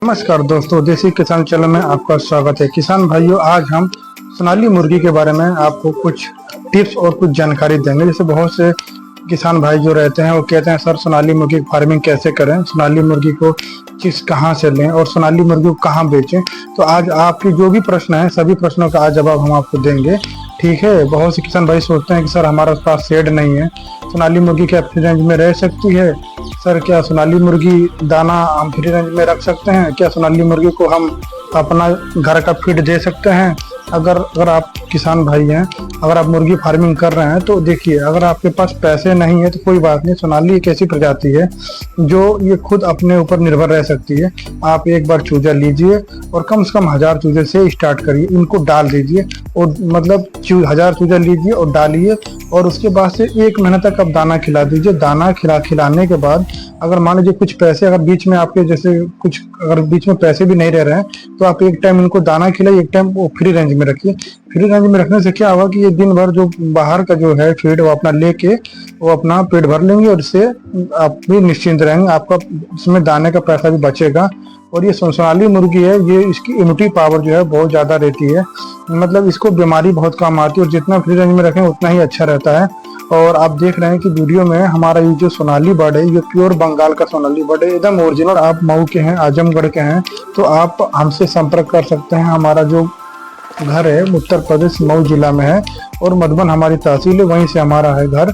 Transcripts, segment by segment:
नमस्कार दोस्तों, देसी किसान चैनल में आपका स्वागत है। किसान भाइयों, आज हम सोनाली मुर्गी के बारे में आपको कुछ टिप्स और कुछ जानकारी देंगे। जैसे बहुत से किसान भाई जो रहते हैं वो कहते हैं सर सोनाली मुर्गी की फार्मिंग कैसे करें, सोनाली मुर्गी को चीज कहाँ से लें और सोनाली मुर्गी को कहाँ बेचें। तो आज आपके जो भी प्रश्न है सभी प्रश्नों का आज जवाब हम आपको देंगे। ठीक है। बहुत से किसान भाई सोचते हैं कि सर हमारे पास शेड नहीं है, सोनाली मुर्गी क्या फ्री रेंज में रह सकती है? सर क्या सोनाली मुर्गी दाना हम फ्री रेंज में रख सकते हैं? क्या सोनाली मुर्गी को हम अपना घर का फीड दे सकते हैं? अगर आप किसान भाई हैं, अगर आप मुर्गी फार्मिंग कर रहे हैं तो देखिए, अगर आपके पास पैसे नहीं है तो कोई बात नहीं। सोनाली एक ऐसी प्रजाति है जो ये खुद अपने ऊपर निर्भर रह सकती है। आप एक बार चूजा लीजिए और कम से कम 1000 चूजे से स्टार्ट करिए, इनको डाल दीजिए और मतलब 1000 चूजा लीजिए और डालिए और उसके बाद से 1 महीने तक आप दाना खिला दीजिए। दाना खिलाने के बाद अगर मान लीजिए कुछ पैसे अगर बीच में आपके जैसे कुछ अगर बीच में पैसे भी नहीं रह रहे हैं तो आप एक टाइम इनको दाना खिलाइए, एक टाइम वो फ्री रेंज में रखिए। फ्री रेंज में रखने से क्या होगा कि ये दिन भर जो बाहर का जो है फीड वो अपना लेके वो अपना पेट भर लेंगे और इससे आप भी निश्चिंत रहेंगे। आपका इसमें दाने का पैसा भी बचेगा। और ये सोनाली मुर्गी है, ये इसकी इम्यूनिटी पावर जो है बहुत ज्यादा रहती है, मतलब इसको बीमारी बहुत कम आती है और जितना फ्री रेंज में रखें उतना ही अच्छा रहता है। और आप देख रहे हैं कि वीडियो में हमारा ये जो सोनाली बर्ड है ये प्योर बंगाल का सोनाली बर्ड है, एकदम ओरिजिनल। आप मऊ के हैं, आजमगढ़ के हैं तो आप हमसे संपर्क कर सकते हैं। हमारा जो घर है उत्तर प्रदेश मऊ जिला में है और मधुबन हमारी तहसील है, वहीं से हमारा है घर।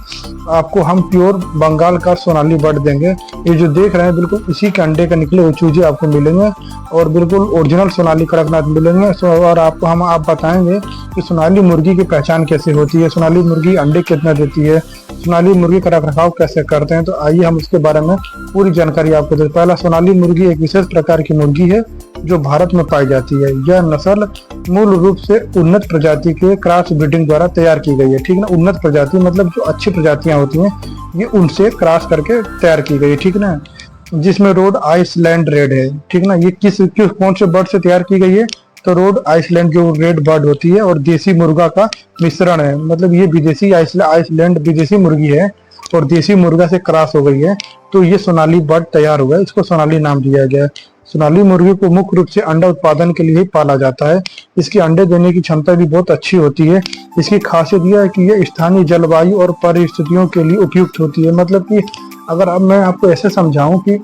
आपको हम प्योर बंगाल का सोनाली बर्ड देंगे। ये जो देख रहे हैं बिल्कुल इसी के अंडे का निकले हुए चूजे आपको मिलेंगे और बिल्कुल ओरिजिनल सोनाली कड़कनाथ मिलेंगे। और आपको हम आप बताएंगे कि सोनाली मुर्गी की पहचान कैसे होती है, सोनाली मुर्गी अंडे कितना देती है, सोनाली मुर्गी का रखरखाव कैसे करते हैं। तो आइए हम उसके बारे में पूरी जानकारी आपको देते हैं। पहला, सोनाली मुर्गी एक विशेष प्रकार की मुर्गी है जो भारत में पाई जाती है। यह नस्ल मूल रूप से उन्नत प्रजाति के क्रॉस ब्रीडिंग द्वारा तैयार की गई है। ठीक ना, उन्नत प्रजाति मतलब जो अच्छी प्रजातियां होती हैं ये उनसे क्रॉस करके तैयार की गई है। ठीक ना, जिसमें रोड आइसलैंड रेड है। ठीक ना, ये किस कौन से बर्ड से तैयार की गई है? तो रोड आइसलैंड जो रेड बर्ड होती है और देसी मुर्गा का मिश्रण है। मतलब ये विदेशी आइसलैंड विदेशी मुर्गी है और देसी मुर्गा से क्रॉस हो गई है तो ये सोनाली बर्ड तैयार हुआ है, इसको सोनाली नाम दिया गया है। सोनाली मुर्गी को मुख्य रूप से अंडा उत्पादन के लिए ही पाला जाता है। इसकी अंडे देने की क्षमता भी बहुत अच्छी होती है। इसकी खासियत यह है कि यह स्थानीय जलवायु और परिस्थितियों के लिए उपयुक्त होती है। मतलब कि अगर अब मैं आपको ऐसे समझाऊं कि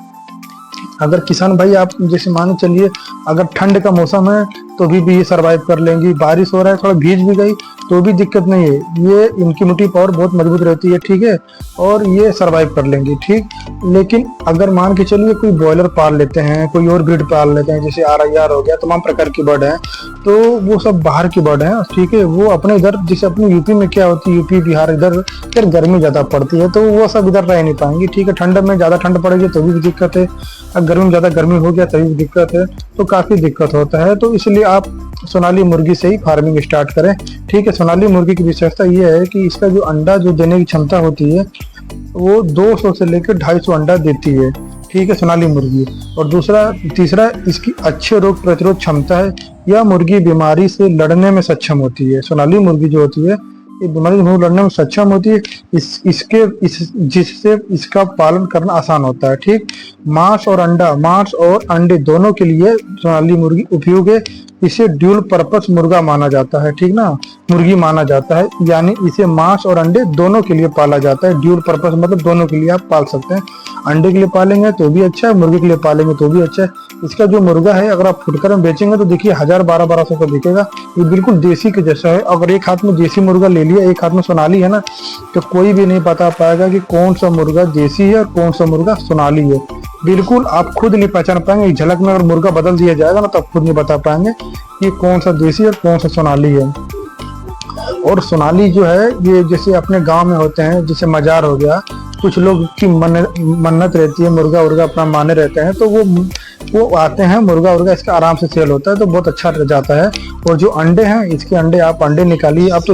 अगर किसान भाई आप जैसे मान चलिए अगर ठंड का मौसम है तो भी ये सरवाइव कर लेंगी, बारिश हो रहा है थोड़ा भीज भी गई तो भी दिक्कत नहीं है, ये इनकी इम्यूनिटी पावर बहुत मजबूत रहती है। ठीक है, और ये सरवाइव कर लेंगी। ठीक, लेकिन अगर मान के चलिए कोई बॉयलर पाल लेते हैं, कोई और ब्रीड पाल लेते हैं, जैसे RIR हो गया, तमाम प्रकार की बर्ड है तो वो सब बाहर की बर्ड है। ठीक है, वो अपने इधर जैसे अपनी यूपी में क्या होती है, यूपी बिहार इधर गर्मी ज्यादा पड़ती है तो वो सब इधर रह नहीं पाएंगी। ठीक है, ठंड में ज्यादा ठंड पड़ेगी तो भी दिक्कत है, गर्मी में ज्यादा गर्मी हो गया तभी भी दिक्कत है, तो काफी दिक्कत होता है। तो इसलिए आप सोनाली मुर्गी से ही फार्मिंग स्टार्ट करें। ठीक है, सोनाली मुर्गी की विशेषता यह है कि इसका जो अंडा जो देने की क्षमता होती है वो 200 से लेकर 250 अंडा देती है। ठीक है, सोनाली मुर्गी। और तीसरा इसकी अच्छे रोग प्रतिरोध क्षमता है। यह मुर्गी बीमारी से लड़ने में सक्षम होती है। सोनाली मुर्गी जो होती है ये बीमारी से लड़ने में सक्षम होती है, जिससे इसका पालन करना आसान होता है। ठीक, मांस और अंडे दोनों के लिए सोनाली मुर्गी उपयोग है। इसे ड्यूल पर्पस मुर्गा माना जाता है। ठीक ना, मुर्गी माना जाता है, यानी इसे मांस और अंडे दोनों के लिए पाला जाता है। ड्यूल पर्पस मतलब दोनों के लिए आप पाल सकते हैं। अंडे के लिए पालेंगे तो भी अच्छा है, मुर्गे के लिए पालेंगे तो भी अच्छा है। इसका जो मुर्गा है अगर आप फुटकर में बेचेंगे तो देखिए 1000-1200 का बिकेगा। ये बिल्कुल देसी के जैसा है। अगर एक हाथ में देसी मुर्गा ले लिया, एक हाथ में सोनाली है ना, तो कोई भी नहीं बता पाएगा कि कौन सा मुर्गा देसी है और कौन सा मुर्गा सोनाली है। बिल्कुल आप खुद नहीं पहचान पाएंगे। एक झलक में अगर मुर्गा बदल दिया जाएगा ना तो आप खुद नहीं बता पाएंगे कि कौन सा देसी और कौन सा सोनाली है। और सोनाली जो है ये जैसे अपने गांव में होते हैं, जैसे मजार हो गया, कुछ लोग की मन्नत रहती है, मुर्गा उर्गा अपना माने रहते हैं तो वो आते हैं, मुर्गा उर्गा इसका आराम से सेल होता है तो बहुत अच्छा रह जाता है। और जो अंडे हैं इसके अंडे आप अंडे निकालिए। अब तो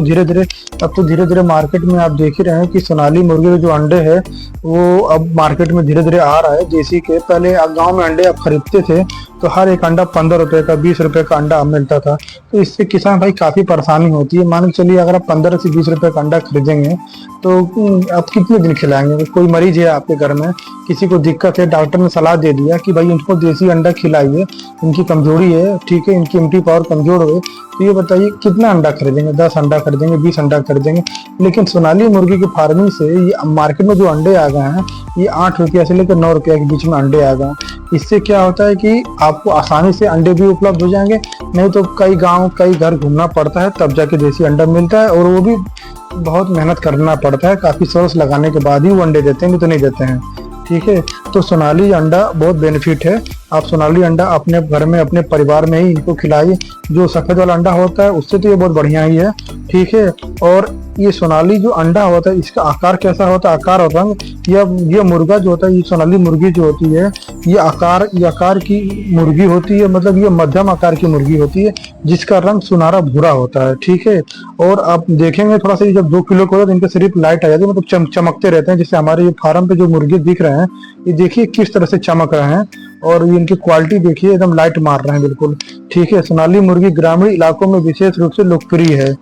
धीरे धीरे मार्केट में आप देख ही रहे हैं कि सोनाली मुर्गी के जो अंडे हैं वो अब मार्केट में धीरे धीरे आ रहा है। जैसे कि पहले गांव में अंडे आप खरीदते थे तो हर एक अंडा 15 रुपए का 20 रुपए का अंडा मिलता था, तो इससे किसान भाई काफी परेशानी होती है। मान के चलिए अगर आप 15 से 20 रुपए का अंडा खरीदेंगे तो आप कितने दिन खिलाएंगे? कोई मरीज है आपके घर में, किसी को दिक्कत है, डॉक्टर ने सलाह दे दिया कि भाई उनको देसी अंडा खिलाइए, इनकी कमजोरी है, ठीक है, इनकी इम्यूनिटी पावर कमजोर हो, तो ये बताइए कितना अंडा खरीदेंगे? 10 अंडा खरीदेंगे, 20 अंडा खरीदेंगे। लेकिन सोनाली मुर्गी की फार्मिंग से ये मार्केट में जो अंडे आ गए हैं, ये 8 रुपया से लेकर 9 रुपया के बीच में अंडे आ गए। इससे क्या होता है कि आपको आसानी से अंडे भी उपलब्ध हो जाएंगे, नहीं तो कई गांव कई घर घूमना पड़ता है तब जाके देसी अंडा मिलता है, और वो भी बहुत मेहनत करना पड़ता है, काफी सोर्स लगाने के बाद ही वो अंडे देते हैं, भी तो नहीं देते हैं, ठीक है। तो सोनाली अंडा बहुत बेनिफिट है। आप सोनाली अंडा अपने घर में अपने परिवार में ही इनको खिलाइए। जो सफेद वाला अंडा होता है उससे तो ये बहुत बढ़िया ही है, ठीक है। और ये सोनाली जो अंडा होता है इसका आकार कैसा होता है, आकार और रंग, ये मुर्गा जो होता है, ये सोनाली मुर्गी जो होती है, ये आकार की मुर्गी होती है, मतलब ये मध्यम आकार की मुर्गी होती है जिसका रंग सुनहरा भूरा होता है, ठीक है। और आप देखेंगे थोड़ा सा, जब 2 किलो का होता है इनके सिर्फ लाइट आ जाती है, मतलब चमकते रहते हैं। जैसे हमारे ये फार्म पे जो मुर्गे दिख रहे हैं, ये देखिए किस तरह से चमक रहे हैं, और ये इनकी क्वालिटी देखिए, एकदम लाइट मार रहे हैं बिल्कुल, ठीक है। सोनाली मुर्गी ग्रामीण इलाकों में विशेष रूप से लोकप्रिय है।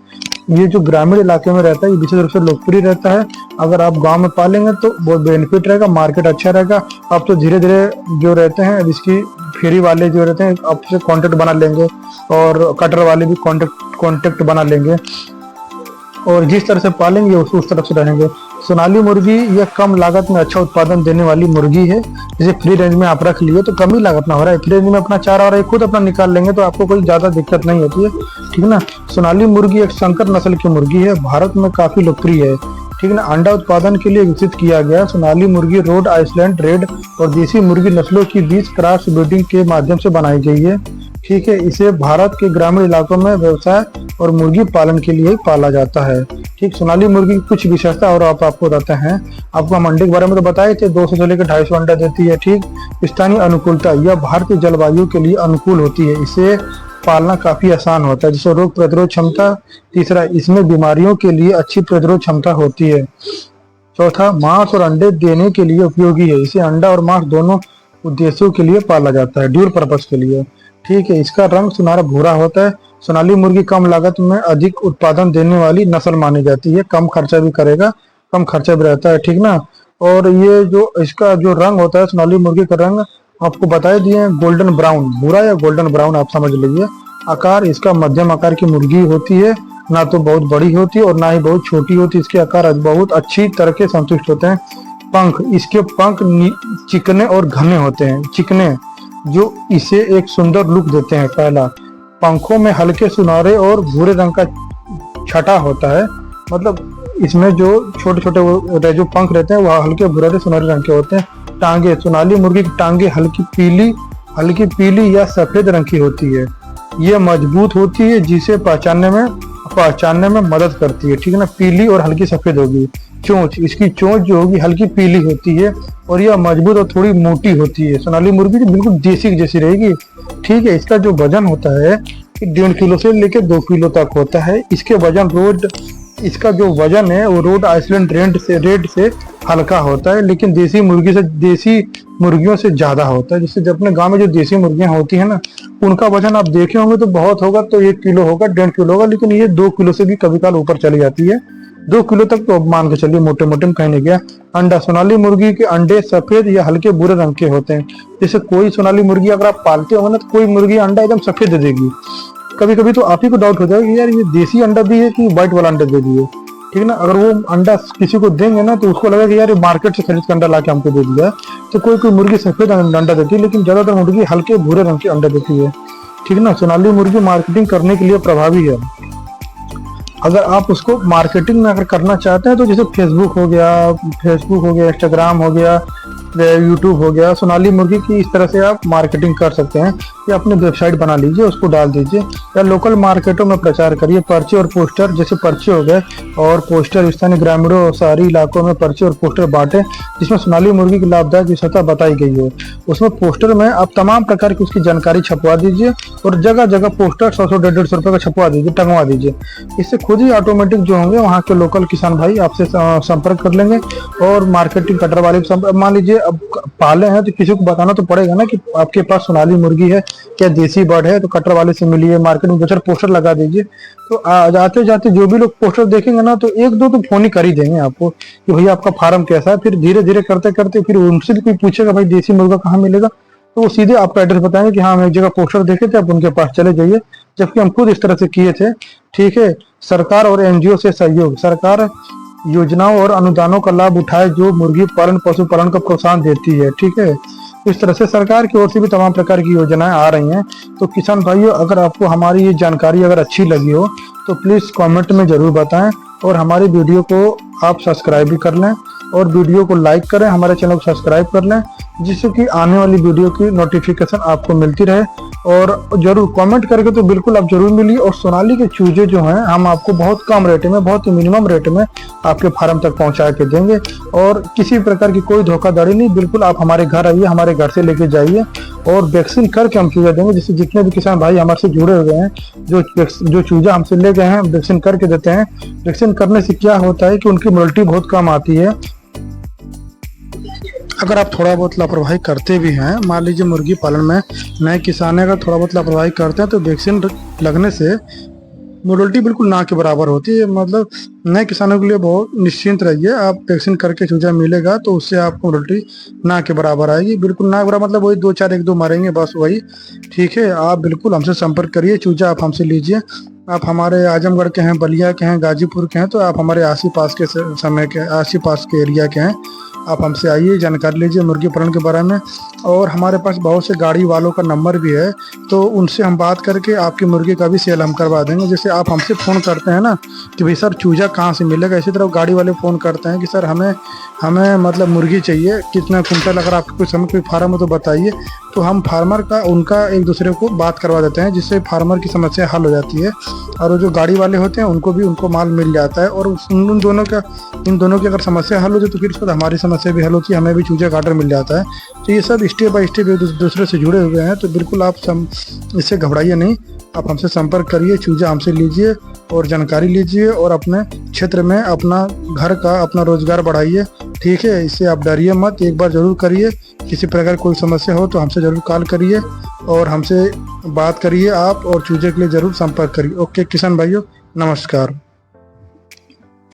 ये जो ग्रामीण इलाके में रहता है ये विशेष रूप से लोकप्रिय रहता है। अगर आप गांव में पालेंगे तो बहुत बेनिफिट रहेगा, मार्केट अच्छा रहेगा। आप तो धीरे धीरे जो रहते हैं जिसकी फेरी वाले जो रहते हैं आपसे कांटेक्ट बना लेंगे, और कटर वाले भी कांटेक्ट बना लेंगे, और जिस तरह से पालेंगे उस तरफ से रहेंगे। सोनाली मुर्गी यह कम लागत में अच्छा उत्पादन देने वाली मुर्गी है। जैसे फ्री रेंज में आप रख लिए तो कम ही लागत ना हो रहा है, फ्री रेंज में अपना चारा और खुद अपना निकाल लेंगे तो आपको कोई ज्यादा दिक्कत नहीं होती है, ठीक ना। सोनाली मुर्गी एक संकर नस्ल की मुर्गी है, भारत में काफी लोकप्रिय है, ठीक ना। अंडा उत्पादन के लिए विकसित किया गया सोनाली मुर्गी रोड आइसलैंड रेड और देसी मुर्गी नस्लों की बीच क्रॉस ब्रीडिंग के माध्यम से बनाई गई है, ठीक है। इसे भारत के ग्रामीण इलाकों में व्यवसाय और मुर्गी पालन के लिए पाला जाता है, ठीक। सोनाली मुर्गी की कुछ विशेषता और आपको बताते हैं। आपको हम अंडे के बारे में तो बताए थे, 200 से लेकर 250 अंडा देती है, ठीक। स्थानीय अनुकूलता, यह भारतीय जलवायु के लिए अनुकूल होती है, इसे पालना काफी आसान होता है। जिससे रोग प्रतिरोध क्षमता, तीसरा इसमें बीमारियों के लिए अच्छी प्रतिरोध क्षमता होती है। चौथा, मांस और अंडे देने के लिए उपयोगी है, इसे अंडा और मांस दोनों उद्देश्यों के लिए पाला जाता है, ड्यूल पर्पस के लिए, ठीक है। इसका रंग सुनहरा भूरा होता है। सोनाली मुर्गी कम लागत में अधिक उत्पादन देने वाली नस्ल मानी जाती है, कम खर्चा भी करेगा, कम खर्चा भी रहता है, ठीक ना। और ये जो इसका जो रंग होता है सोनाली मुर्गी का रंग आपको बताए दिए, गोल्डन ब्राउन, भूरा या गोल्डन ब्राउन आप समझ लीजिए। आकार इसका मध्यम आकार की मुर्गी होती है, ना तो बहुत बड़ी होती है और ना ही बहुत छोटी होती है, इसके आकार बहुत अच्छी तरह के संतुष्ट होते हैं। पंख, इसके पंख चिकने और घने होते हैं, चिकने, जो इसे एक सुंदर लुक देते हैं। पहला, पंखों में हल्के सुनहरे और भूरे रंग का छटा होता है, मतलब इसमें जो छोटे छोटे जो पंख रहते हैं वह हल्के भूरे सुनहरे रंग के होते हैं। टांगे, सोनाली मुर्गी की टांगे हल्की पीली या सफेद रंग की होती है, यह मजबूत होती है जिसे पहचानने में मदद करती है, ठीक है ना। पीली और हल्की सफेद होगी। चोंच, इसकी चोंच जो होगी हल्की पीली होती है और यह मजबूत और थोड़ी मोटी होती है। सोनाली मुर्गी तो बिल्कुल देसी जैसी रहेगी, ठीक है। इसका जो वजन होता है 1.5 किलो से लेकर 2 किलो तक होता है। इसका जो वजन है वो रोड आइसलैंड रेड से हल्का होता है, लेकिन देसी मुर्गियों से ज्यादा होता है। जिससे अपने गांव में जो देसी मुर्गियां होती है ना, उनका वजन आप देखे होंगे तो बहुत होगा, तो 1 किलो होगा, 1.5 किलो होगा, लेकिन ये 2 किलो से भी कभी काल ऊपर चली जाती है। 2 किलो तक तो मान के चलिए, मोटे मोटे में कहीं नहीं गया। अंडा, सोनाली मुर्गी के अंडे सफेद या हल्के भूरे रंग के होते हैं। जैसे कोई सोनाली मुर्गी अगर आप पालते होंगे ना, तो कोई मुर्गी अंडा एकदम सफेद दे देगी। कभी कभी तो आप ही को डाउट हो जाएगा कि यार ये देसी अंडा दी है कि व्हाइट वाला अंडा दे दिए, ठीक है ना। अगर वो अंडा किसी को देंगे ना तो उसको लगेगा कि यार ये मार्केट से खरीद के अंडा लाके हमको दे दिया। तो कोई मुर्गी सफेद अंडा देती है, लेकिन ज्यादातर मुर्गी हल्के भूरे रंग के अंडा देती है, ठीक है ना। सोनाली मुर्गी मार्केटिंग करने के लिए प्रभावी है। अगर आप उसको मार्केटिंग में अगर करना चाहते हैं तो जैसे फेसबुक हो गया, इंस्टाग्राम हो गया, यूट्यूब हो गया, सोनाली मुर्गी की इस तरह से आप मार्केटिंग कर सकते हैं। या अपनी वेबसाइट बना लीजिए, उसको डाल दीजिए, या लोकल मार्केटों में प्रचार करिए। पर्चे और पोस्टर, जैसे पर्चे हो गए और पोस्टर, स्थानीय ग्रामीणों और शहरी इलाकों में पर्चे और पोस्टर बांटे जिसमें सोनाली मुर्गी की लाभदायक विशेषता बताई गई हो। उसमें पोस्टर में आप तमाम प्रकार की उसकी जानकारी छपवा दीजिए और जगह जगह पोस्टर 100 150 रुपए का छपवा दीजिए, टंगवा दीजिए। इससे खुद ही ऑटोमेटिक जो होंगे वहाँ के लोकल किसान भाई आपसे संपर्क कर लेंगे। और मार्केटिंग कटर वाले मान लीजिए अब पाले हैं तो किसी को बताना तो पड़ेगा ना कि आपके पास सोनाली मुर्गी है, क्या देसी बर्ड है, तो कटर वाले से मिलिए, मार्केट में 2-4 पोस्टर लगा दीजिए। तो जाते जाते जो भी लोग पोस्टर देखेंगे ना तो 1-2 तो फोन ही कर ही देंगे आपको कि भैया आपका फार्म कैसा है। फिर धीरे धीरे करते करते फिर उनसे भी कोई पूछेगा भाई देसी मुर्गा कहाँ मिलेगा, तो वो सीधे आपका एड्रेस बताएंगे कि हाँ हम एक जगह पोस्टर देखे थे, आप उनके पास चले जाइए, जबकि हम खुद इस तरह से किए थे। ठीक है, सरकार और एनजीओ से सहयोग, सरकार योजनाओं और अनुदानों का लाभ उठाए जो मुर्गी पालन पशुपालन को प्रोत्साहन देती है। ठीक है, इस तरह से सरकार की ओर से भी तमाम प्रकार की योजनाएं आ रही हैं। तो किसान भाइयों, अगर आपको हमारी ये जानकारी अगर अच्छी लगी हो तो प्लीज कमेंट में जरूर बताएं, और हमारी वीडियो को आप सब्सक्राइब भी कर लें, और वीडियो को लाइक करें, हमारे चैनल को सब्सक्राइब कर लें, जिससे कि आने वाली वीडियो की नोटिफिकेशन आपको मिलती रहे। और जरूर कमेंट करके तो बिल्कुल आप जरूर मिलिए। और सोनाली के चूजे जो हैं हम आपको बहुत कम रेट में, बहुत ही मिनिमम रेट में आपके फार्म तक पहुंचा के देंगे, और किसी प्रकार की कोई धोखाधड़ी नहीं। बिल्कुल आप हमारे घर आइए, हमारे घर से लेके जाइए, और वैक्सीन करके हम चूजा देंगे। जिससे जितने भी किसान भाई हमारे से जुड़े हुए हैं, जो चूजा हमसे ले गए हैं, वैक्सीन करके देते हैं। वैक्सीन करने से क्या होता है कि उनकी इम्यूनिटी बहुत कम आती है। अगर आप थोड़ा बहुत लापरवाही करते भी हैं, मान लीजिए मुर्गी पालन में नए किसान अगर थोड़ा बहुत लापरवाही करते हैं, तो वैक्सीन लगने से मोर्टलिटी बिल्कुल ना के बराबर होती है। मतलब नए किसानों के लिए बहुत निश्चिंत रहिए, आप वैक्सीन करके चूजा मिलेगा तो उससे आपको मोर्टलिटी ना के बराबर आएगी। बिल्कुल ना के बराबर मतलब वही 2-4 1-2 मरेंगे बस वही। ठीक है, आप बिल्कुल हमसे संपर्क करिए, चूजा आप हमसे लीजिए। आप हमारे आजमगढ़ के हैं, बलिया के हैं, गाजीपुर के हैं, तो आप हमारे आस पास के समय के आस के एरिया के हैं, आप हमसे आइए, जानकारी लीजिए मुर्गी पालन के बारे में। और हमारे पास बहुत से गाड़ी वालों का नंबर भी है, तो उनसे हम बात करके आपकी मुर्गी का भी सेल हम करवा देंगे। जैसे आप हमसे फ़ोन करते हैं ना कि भाई सर चूजा कहाँ से मिलेगा, इसी तरह गाड़ी वाले फ़ोन करते हैं कि सर हमें मतलब मुर्गी चाहिए, कितना कुंटल, अगर आपके कोई समय कोई फार्म हो तो बताइए। तो हम फार्मर का उनका एक दूसरे को बात करवा देते हैं, जिससे फार्मर की समस्या हल हो जाती है, और वो जो गाड़ी वाले होते हैं उनको माल मिल जाता है। और इन दोनों की अगर समस्या हल हो जाए तो फिर उसके बाद हमारी समस्या भी हल होती है, हमें भी चूजा का ऑर्डर मिल जाता है। तो ये सब स्टेप बाय स्टेप एक दूसरे से जुड़े हुए हैं, तो बिल्कुल आप इससे घबराइए नहीं, आप हमसे संपर्क करिए, चूजा हमसे लीजिए और जानकारी लीजिए, और अपने क्षेत्र में अपना घर का अपना रोजगार बढ़ाइए। ठीक है, इससे आप डरिए मत, एक बार जरूर करिए। किसी प्रकार कोई समस्या हो तो हमसे जरूर कॉल करिए और हमसे बात करिए आप, और चूजे के लिए जरूर संपर्क करिए। ओके किसान भाइयों, नमस्कार।